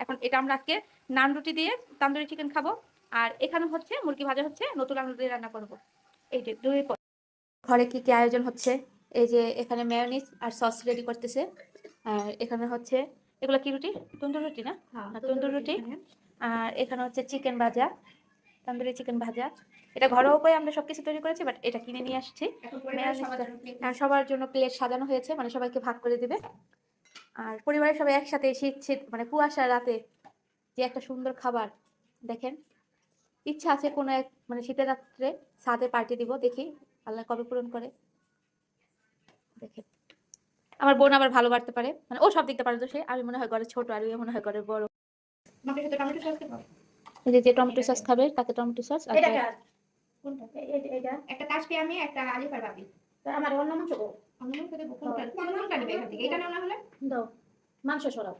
এখন এটা আমরা আজকে নান রুটি দিয়ে তান্দুরি চিকেন খাবো। আর এখানে হচ্ছে মুরগি ভাজা হচ্ছে, নতুন আলু দিয়ে রান্না করবো। এই যে দুই ঘরে কি কি আয়োজন হচ্ছে, এই যে এখানে মেয়োনিজ আর সস রেডি করতেছে। আর এখানে হচ্ছে এগুলো কি রুটি, তন্দুর রুটি না? হ্যাঁ, তন্দুর রুটি। আর এখানে হচ্ছে চিকেন ভাজা, তন্দুরি চিকেন ভাজা। এটা ঘরোয়া উপায়ে আমরা সবকিছু তৈরি করেছি, বাট এটা কিনে নিয়ে আসছি। সবার জন্য প্লেট সাজানো হয়েছে, মানে সবাইকে ভাগ করে দিবে। আর পরিবারের সবাই একসাথে শীত শীত মানে কুয়াশার রাতে যে একটা সুন্দর খাবার দেখেন। ইচ্ছা আছে কোনো এক মানে শীতের রাত্রে ছাদে পার্টি দিব, দেখি আল্লাহ কবে পূরণ করে। দেখেন আমার বোন আবার ভালো বাড়তে পারে, মানে ও সব দিকটা পারদর্শী। আমি মনে হয় ঘরে ছোট আর ওই মনে হয় ঘরে বড়। এই যে টমেটো সস খাবে তাকে টমেটো সস। আর একটা কাশপি আমি একটা আলিফার বাবি। আমার অন্য মাংস অন্য মাংস দেবো কোনটা? কোন মাংসটা নেবে এখান থেকে? এটা নেওয়া হলে দাও মাংস সরাও।